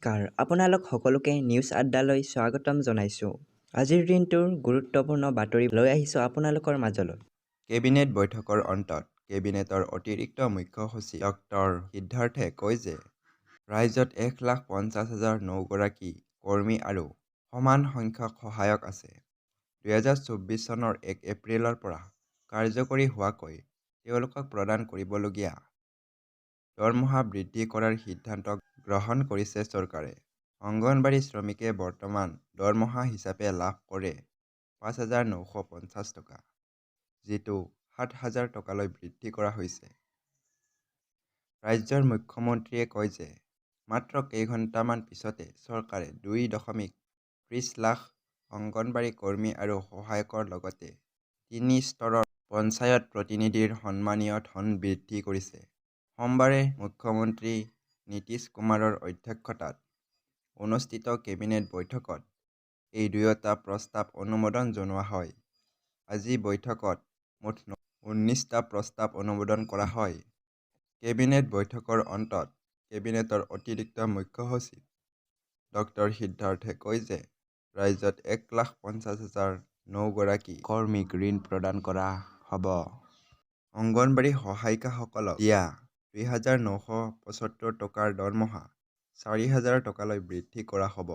নমস্কাৰ, আপোনালোক সকলোকে নিউজ আড্ডালৈ স্বাগতম জনাইছোঁ। আজিৰ দিনটোৰ গুৰুত্বপূৰ্ণ বাতৰি লৈ আহিছোঁ আপোনালোকৰ মাজলৈ। কেবিনেট বৈঠকৰ অন্তত কেবিনেটৰ অতিৰিক্ত মুখ্য সচিব ডক্টৰ সিদ্ধাৰ্থে কয় যে ৰাজ্যত 1,50,009 কৰ্মী আৰু সমান সংখ্যক সহায়ক আছে। 2024 চনৰ 1 এপ্ৰিলৰ পৰা কাৰ্যকৰী হোৱাকৈ তেওঁলোকক প্ৰদান কৰিবলগীয়া দৰমহা বৃদ্ধি কৰাৰ সিদ্ধান্ত গ্ৰহণ কৰিছে চৰকাৰে। অংগনবাড়ী শ্ৰমিকে বৰ্তমান দৰমহা হিচাপে লাভ কৰে 5,950 টকা, যিটো 7,000 টকালৈ বৃদ্ধি কৰা হৈছে। ৰাজ্যৰ মুখ্যমন্ত্ৰীয়ে কয় যে মাত্ৰ কেইঘণ্টামান পিছতে চৰকাৰে 2.30 লাখ অংগনবাড়ী কৰ্মী আৰু সহায়কৰ লগতে 3 স্তৰৰ পঞ্চায়ত প্ৰতিনিধিৰ সন্মানীয় ধন বৃদ্ধি কৰিছে। সোমবাৰে মুখ্যমন্ত্ৰী নীতিশ কুমাৰৰ অধ্যক্ষতাত অনুষ্ঠিত কেবিনেট বৈঠকত এই দুয়োটা প্ৰস্তাৱ অনুমোদন জনোৱা হয়। আজি বৈঠকত মুঠ 19টা প্ৰস্তাৱ অনুমোদন কৰা হয়। কেবিনেট বৈঠকৰ অন্তত কেবিনেটৰ অতিৰিক্ত মুখ্য সচিব ডক্টৰ সিদ্ধাৰ্থে কয় যে ৰাজ্যত 1,50,009 কৰ্মীক ঋণ প্ৰদান কৰা হ'ব। অংগনবাড়ী সহায়িকাসকলক দিয়া 2,975 টকাৰ দৰমহা 4,000 টকালৈ বৃদ্ধি কৰা হ'ব।